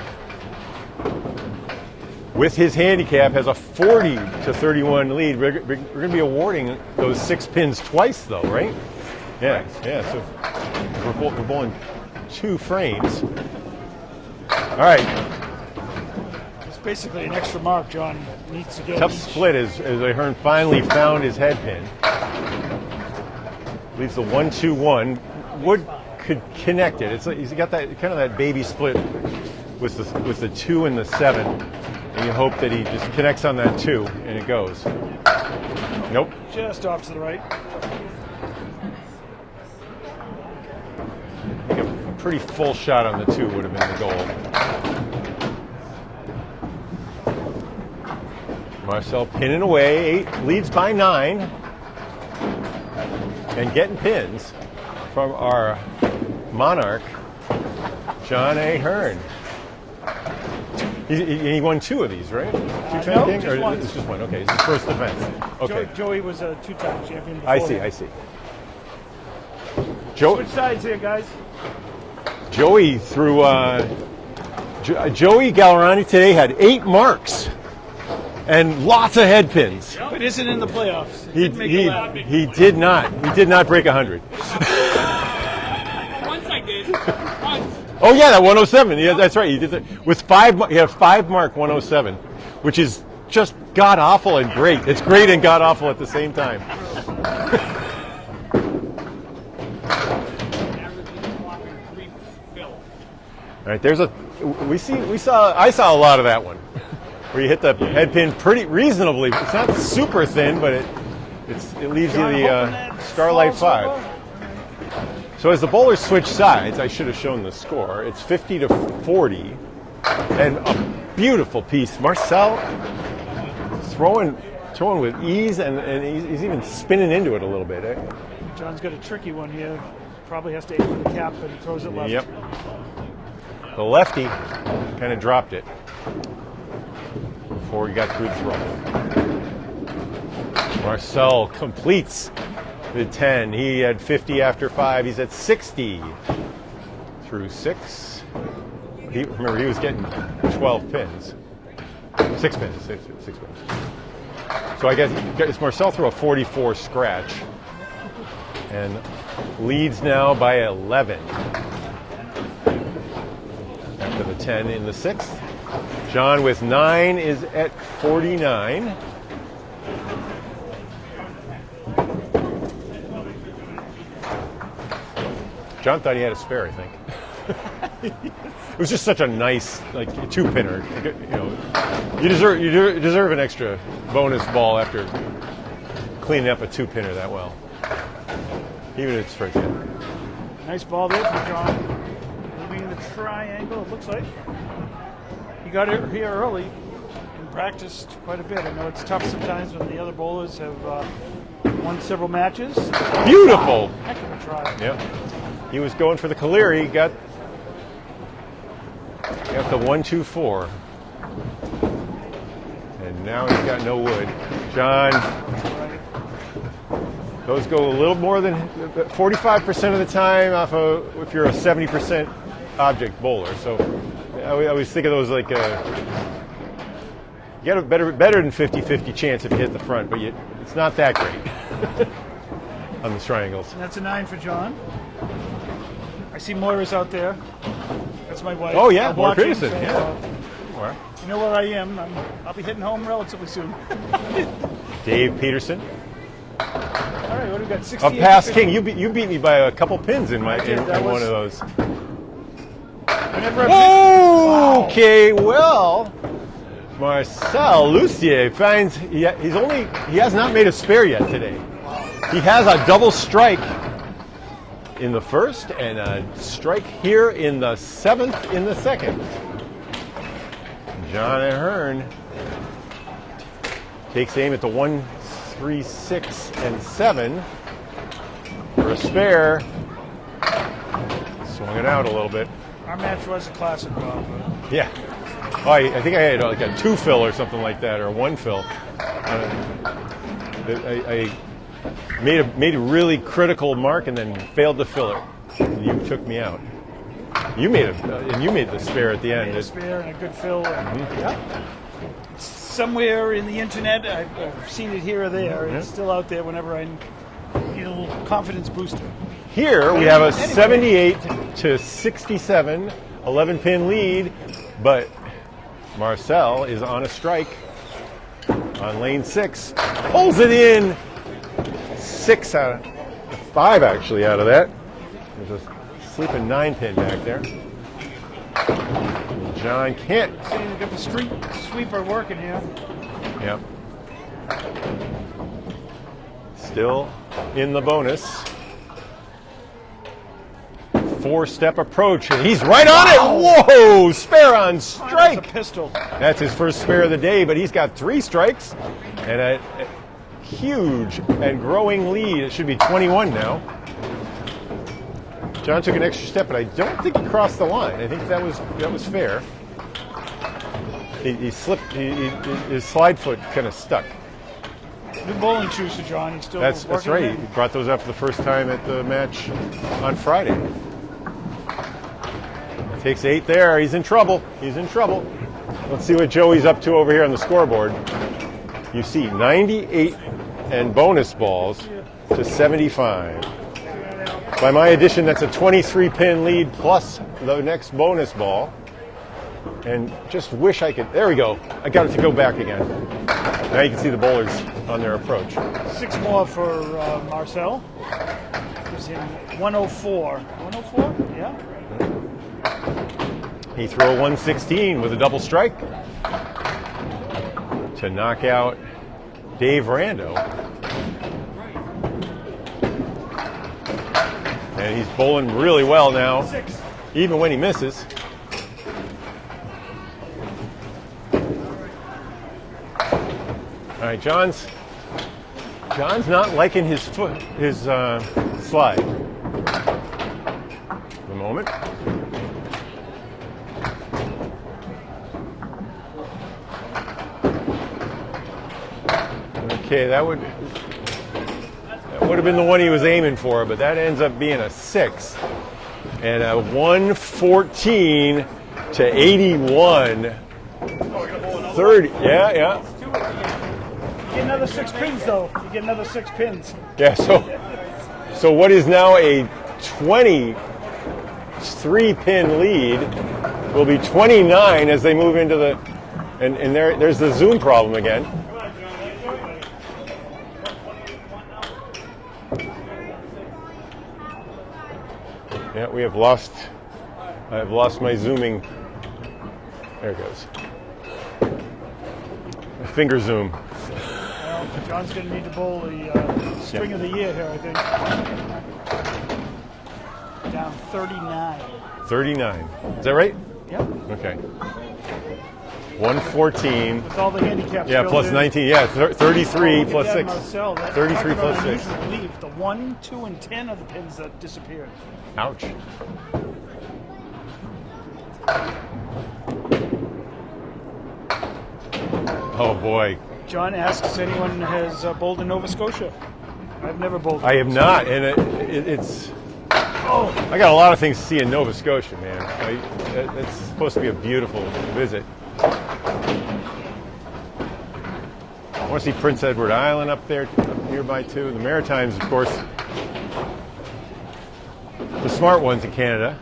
with his handicap, has a 40 to 31 lead. We're going to be awarding those 6 pins twice, though, right? Yeah, yeah. So we're bowling 2 frames. All right. It's basically an extra mark John needs to get. Tough each. split as Ahearn finally found his head pin. Leaves the 1, 2, 1. Wood could connect it. He's got that kind of that baby split with the 2 and the 7, and you hope that he just connects on that 2 and it goes. Nope. Just off to the right. I think a pretty full shot on the 2 would have been the goal. Marcel pinning away, 8 leads by 9, and getting pins from our monarch, John Ahearn. He won 2 of these, right? 2-time no, king? just Or one. it's just one. Okay, it's his first defense. Okay, Joey was a 2-time champion before I see. him. I see. Switch sides here, guys. Joey threw. Joey Gallerani today had 8 marks and lots of head pins. But isn't in the playoffs. He did not. He did not break 100. Once I did. Once. Oh yeah, that 107. Yeah, that's right. He did that with 5. He had a 5-mark 107, which is just god awful and great. It's great and god awful at the same time. All right, I saw a lot of that one, where you hit the head pin pretty reasonably. It's not super thin, but it leaves you the Starlight 5. So as the bowlers switch sides, I should have shown the score. It's 50 to 40, and a beautiful piece. Marcel throwing with ease, and he's even spinning into it a little bit. John's got a tricky one here. Probably has to aim for the cap, but he throws it left. Yep. The lefty kind of dropped it before he got through the throw. Marcel completes the 10. He had 50 after 5. He's at 60 through 6. Remember, he was getting 12 pins. 6 pins. 6 pins. So I guess Marcel threw a 44 scratch and leads now by 11. After the 10 in the 6th. John with 9 is at 49. John thought he had a spare, I think. It was just such a nice, like, 2-pinner. You know, you deserve an extra bonus ball after cleaning up a 2-pinner that well. Even if it's first hit. Nice ball there from John. Moving in the triangle, it looks like. He got it here early and practiced quite a bit. I know it's tough sometimes when the other bowlers have won several matches. Beautiful! Heck of a try. Yep. He was going for the Caleri, got the 1, 2, 4. And now he's got no wood. John, those go a little more than 45% of the time off if you're a 70% object bowler. So I always think of those like you get a better than 50-50 chance if you hit the front, but it's not that great on the triangles. And that's a 9 for John. I see Moira's out there. That's my wife. Oh yeah, I'm Moira watching, Peterson. so, Yeah. you know where I am. I'll be heading home relatively soon. Dave Peterson. All right, what do we got? 68 Up past to King. You beat me by a couple pins in I did. That one was- of those. Whenever Okay, well, Marcel Lussier finds he has not made a spare yet today. He has a double strike in the first and a strike here in the seventh in the second. John Ahearn takes aim at the 1, 3, 6, and 7 for a spare. Swung it out a little bit. Our match was a classic, Bob. Yeah. Oh, I think I had like a 2 fill or something like that, or a 1 fill. I made a really critical mark and then failed to fill it. And you took me out. You made the spare at the end. A spare and a good fill. Yeah. Somewhere in the internet, I've seen it here or there. It's still out there whenever I need a little confidence booster. Here we have a 78 to 67 11-pin lead, but Marcel is on a strike on lane 6. Pulls it in. 6 out of 5 actually out of that. There's a sleeping 9-pin back there. And John can't. See, we got the street sweeper working here. Yep. Still in the bonus. 4-step approach, and he's right on it. Whoa! Spare on strike. That's a pistol. That's his first spare of the day, but he's got 3 strikes and a huge and growing lead. It should be 21 now. John took an extra step, but I don't think he crossed the line. I think that was fair. He slipped. His slide foot kind of stuck. New bowling shoes for John. He's still That's working right. on He it. brought those up for the first time at the match on Friday. Takes 8 there. He's in trouble. Let's see what Joey's up to over here on the scoreboard. You see 98 and bonus balls to 75. By my addition, that's a 23-pin lead plus the next bonus ball. And just wish I could. There we go. I got it to go back again. Now you can see the bowlers on their approach. 6 more for Marcel. Gives him 104. 104? Yeah. He threw a 116 with a double strike to knock out Dave Rando. And he's bowling really well now, even when he misses. All right, John's not liking his slide. A moment. Okay, that would have been the one he was aiming for, but that ends up being a 6. And a 114 to 81. 30, yeah. You get another 6 pins, though. You get another 6 pins. Yeah, so what is now a 23-pin lead will be 29 as they move into the, and there's the zoom problem again. Yeah, I have lost my zooming. There it goes. Finger zoom. Well, John's going to need to bowl the string of the year here, I think. Down 39. 39. Is that right? Yep. Okay. 114. With all the handicaps. Yeah, filled plus in. 19. Yeah, 33 plus Yeah, 6. Marcel, that's 33 about plus 6. unusual leave. The 1, 2, and 10 are the pins that disappeared. Ouch. Oh boy. John asks if anyone has bowled in Nova Scotia. I've never bowled. I have not, and it's. Oh, I got a lot of things to see in Nova Scotia, man. It's supposed to be a beautiful visit. I want to see Prince Edward Island up there, up nearby too. The Maritimes, of course, the smart ones in Canada.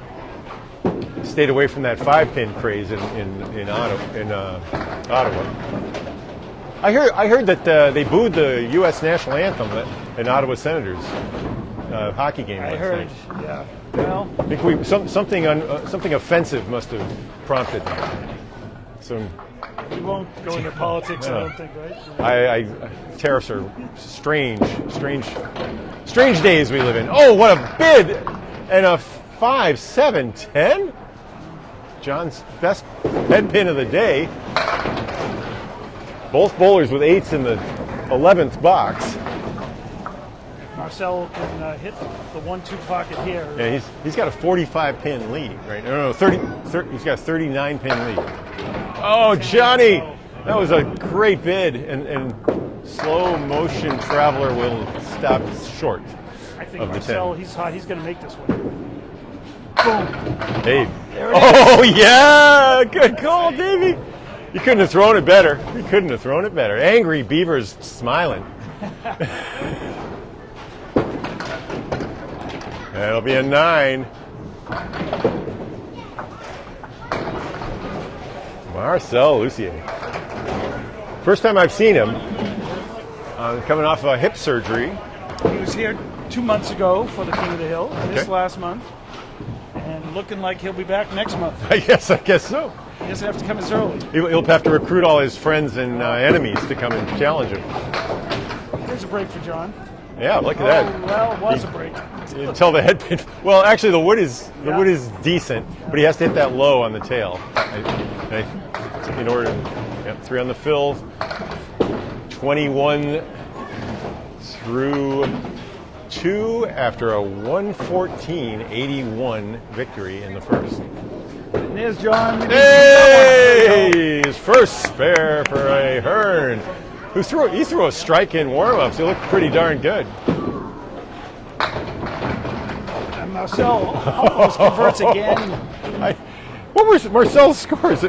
Stayed away from that 5-pin craze in Ottawa. I heard that they booed the U.S. national anthem in Ottawa Senators. hockey game I last heard. night. Yeah. Well, I think something offensive must have prompted some. we won't go into politics. I don't think, right? Tariffs are strange days we live in. Oh, what a bid! And a 5, 7, 10. John's best head pin of the day. Both bowlers with 8s in the 11th box. Marcel can hit the 1-2 pocket here. Yeah, he's got a 45 pin lead, right? No, 30 he's got a 39 pin lead. Oh, Johnny! That was a great bid, and slow motion traveler will stop short I think of the Marcel, 10. he's hot. He's going to make this one. Boom. Hey. There it Oh, yeah! Good call, Davey. You couldn't have thrown it better. You couldn't have thrown it better. Angry Beaver's smiling. That'll be a 9. Marcel Lussier. First time I've seen him, coming off a hip surgery. He was here 2 months ago for the King of the Hill, this Okay. last month, and looking like he'll be back next month. I guess so. He doesn't have to come as early. He'll have to recruit all his friends and enemies to come and challenge him. There's a break for John. Yeah, look at Oh, that. well, it was a break. Until the head pin. Well, actually, the wood is decent, but he has to hit that low on the tail. In order, 3 on the fill. 21 through 2 after a 114-81 victory in the first. And there's John. Hey! His first spare for a Hearn, who threw a strike in warm-ups. He looked pretty darn good. And Marcel almost converts again. What were Marcel's scores?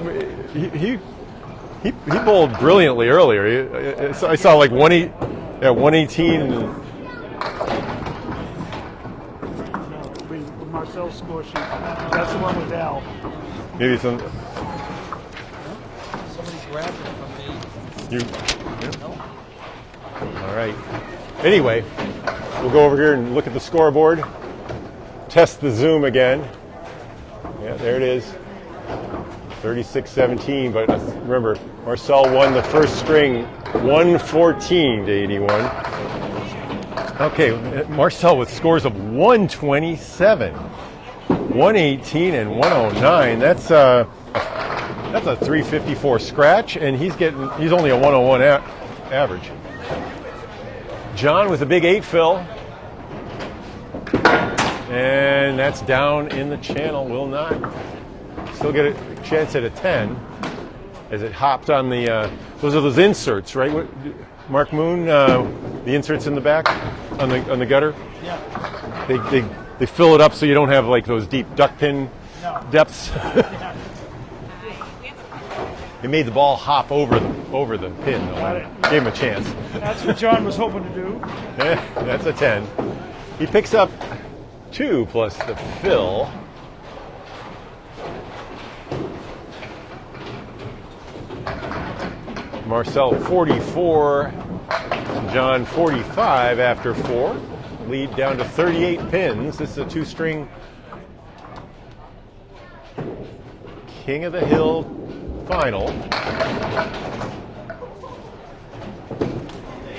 He bowled brilliantly earlier. I saw like 118. Marcel's score sheet. That's the one with Al. Maybe some. Somebody grabbed it from me. You. All right. Anyway, we'll go over here and look at the scoreboard. Test the zoom again. Yeah, there it is. 36-17, but remember, Marcel won the first string 114-81. Okay, Marcel with scores of 127, 118, and 109. That's a 354 scratch, and he's only a 101 average. John with a big 8 fill, and that's down in the channel. Will not still get a chance at a 10 as it hopped on the. Those are those inserts, right? Mark Moon, the inserts in the back on the gutter. Yeah. They fill it up so you don't have like those deep duck pin depths. It made the ball hop over the pin, though. Gave him a chance. That's what John was hoping to do. That's a 10. He picks up 2 plus the fill. Marcel 44, John 45 after 4. Lead down to 38 pins. This is a 2-string King of the Hill final.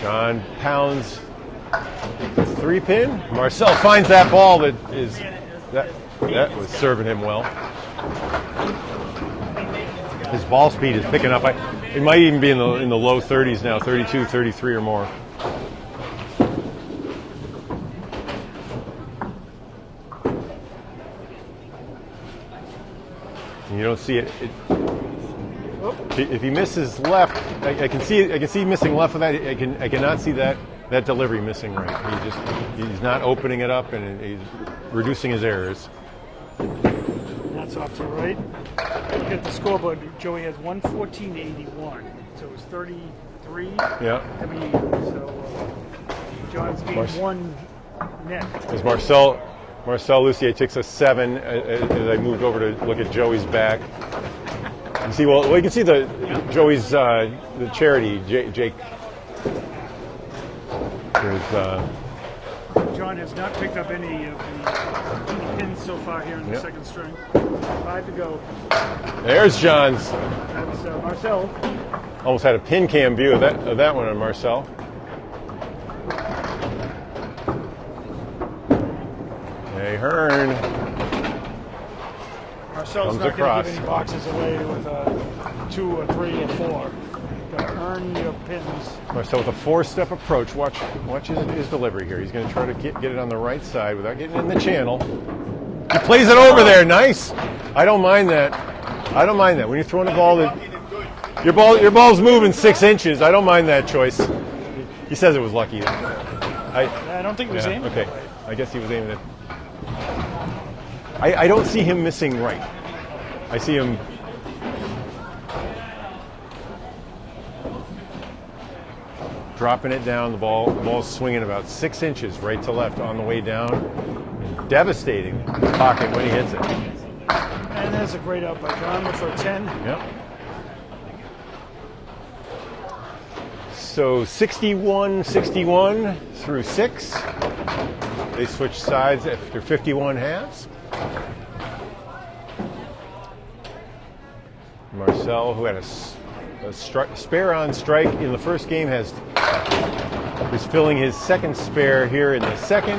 John pounds the 3-pin. Marcel finds that ball that was serving him well. His ball speed is picking up. It might even be in the low 30s now, 32, 33 or more. And you don't see it. If he misses left, I can see missing left of that. I cannot see that delivery missing right. He's not opening it up, and he's reducing his errors. That's off to the right. Look at the scoreboard. Joey has 114.81, so it was 33. Yeah. So John's gained 1 net. As Marcel Lussier takes a 7 as I moved over to look at Joey's back. You see, well, you can see Joey's the charity, Jake. There's John John has not picked up any of the pins so far here in the Yep. second string. 5 to go. There's John's. That's Marcel. Almost had a pin cam view of that one on Marcel. Hey, Hearn. Marcel's Comes not going across. to give any boxes away with a 2 or 3 or 4. Got to earn your pins. Marcel with a 4-step approach. Watch his delivery here. He's going to try to get it on the right side without getting in the channel. He plays it over there. Nice. I don't mind that. When you're throwing a ball that your ball's moving 6 inches. I don't mind that choice. He says it was lucky. I don't think it was aiming. Okay. I guess he was aiming it. I don't see him missing right. I see him. Dropping it down, the ball's swinging about 6 inches right to left on the way down. Devastating pocket when he hits it. And there's a great out by John for a 10. Yep. So 61-61 through 6. They switch sides after 51 halves. Marcel, who had a spare on strike in the first game, is filling his second spare here in the second,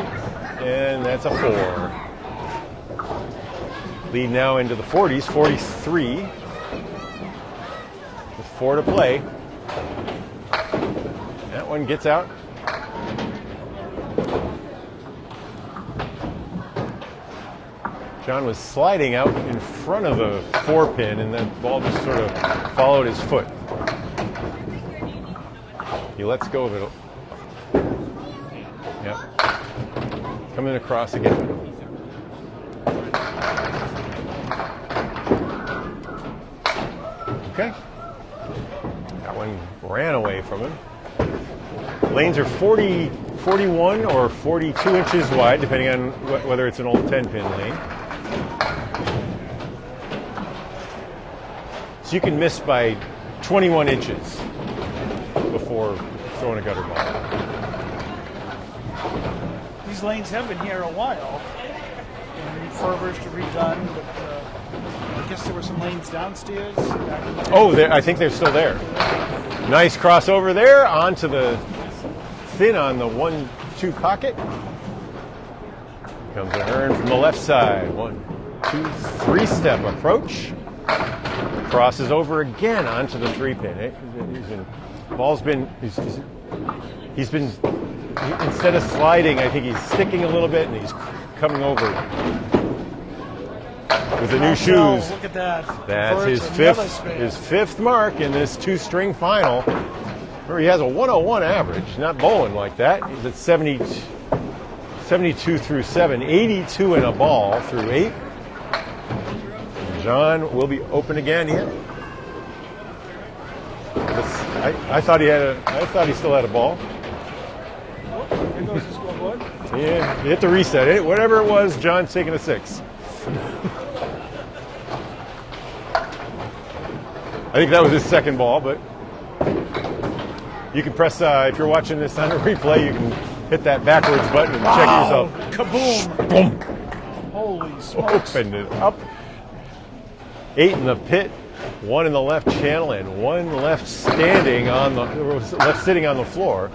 and that's a 4. Lead now into the 40s, 43, with 4 to play. That one gets out. John was sliding out in front of the 4-pin, and that ball just sort of followed his foot. He lets go of it. Yep. Coming across again. Okay. That one ran away from him. Lanes are 41 or 42 inches wide, depending on whether it's an old 10-pin lane. So you can miss by 21 inches before throwing a gutter ball. These lanes have been here a while. And refurbished, redone, but I guess there were some lanes downstairs. Back in the day. Oh, I think they're still there. Nice crossover there onto the thin on the 1-2 pocket. Comes Ahearn from the left side. 1, 2, 3-step approach. Crosses over again onto the 3-pin. He's been instead of sliding, I think he's sticking a little bit, and he's coming over with the new shoes. Look at that. That's Converts his fifth mark in this 2-string final. Remember, he has a 101 average, not bowling like that. He's at 72 through 7, 82 in a ball through 8. John will be open again here. I thought he still had a ball. There goes the scoreboard. Yeah, hit the reset. Whatever it was, John's taking a 6. I think that was his second ball, but you can press, if you're watching this on a replay, you can hit that backwards button and check yourself. Kaboom! Boom! Holy smokes. Opened it up. 8 in the pit, 1 in the left channel, and 1 left sitting on the floor.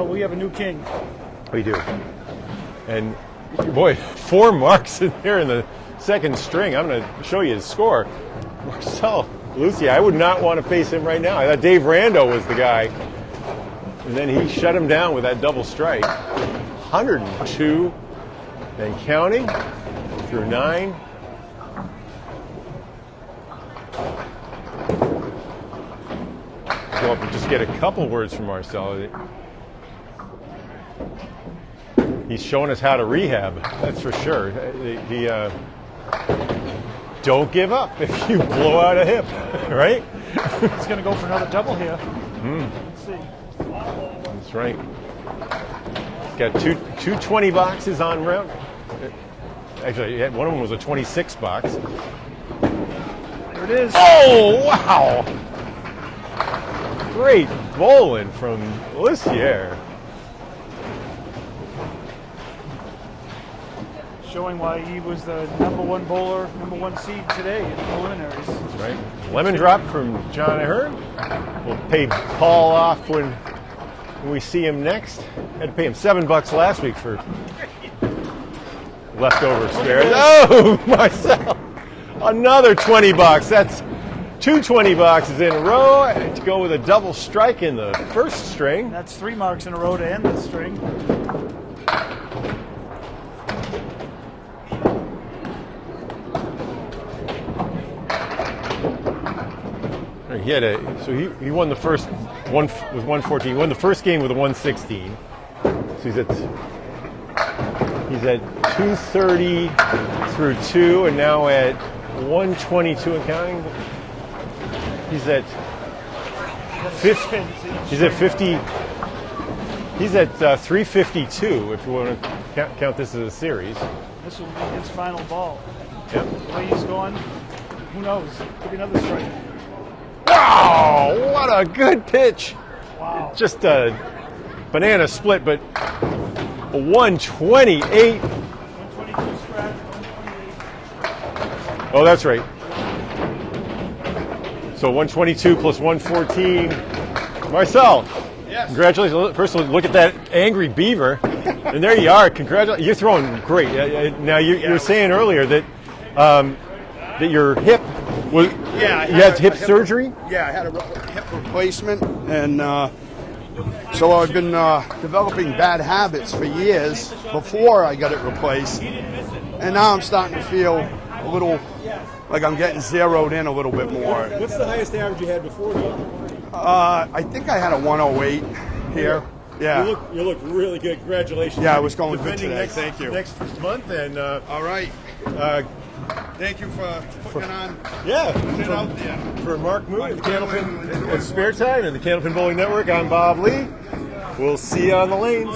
We have a new king. We do. And boy, 4 marks in there in the second string. I'm going to show you his score. Marcel Lussier, I would not want to face him right now. I thought Dave Rando was the guy. And then he shut him down with that double strike. 102, then counting through 9. Go up and just get a couple words from Marcel. He's showing us how to rehab, that's for sure. Don't give up if you blow out a hip, right? He's going to go for another double here. Let's see. That's right. He's got two 20 boxes on round. Actually, one of them was a 26 box. There it is. Oh, wow! Great bowling from Lucier. showing why he was the number 1 bowler, number 1 seed today in the preliminaries. That's right. Lemon drop from John Ahearn. We'll pay Paul off when we see him next. Had to pay him $7 last week for leftover spares. Oh, Marcel! Another $20. That's 2 $20 in a row to go with a double strike in the first string. That's 3 marks in a row to end the string. He won the first one with 114. He won the first game with a 116. So he's at 230 through 2, and now at 122 and counting. He's at 50. He's at 50. He's at 352 if you want to count this as a series. This will be his final ball. Yep. The way he's going, who knows? Could be another strike. Wow! What a good pitch! Wow. Just a banana split, but a 128. 122 scratch, 128. Oh, that's right. So 122 plus 114. Marcel, Yes. congratulations. First of all, look at that angry beaver. And there you are. Congratulations. You're throwing great. Now, you were saying earlier that that your hip was, you had hip surgery? Yeah, I had a hip replacement, and so I've been developing bad habits for years before I got it replaced, and now I'm starting to feel a little like I'm getting zeroed in a little bit more. What's the highest average you had before the injury? I think I had a 108 here. Yeah. You look really good. Congratulations. Yeah, I was going good Defending today. next, Thank you. next month, and All right. Thank you for putting it on. Putting it out there. For Mark Moon at Candlepin at Sparetime and the Candlepin Bowling Network, I'm Bob Lee. We'll see you on the lanes.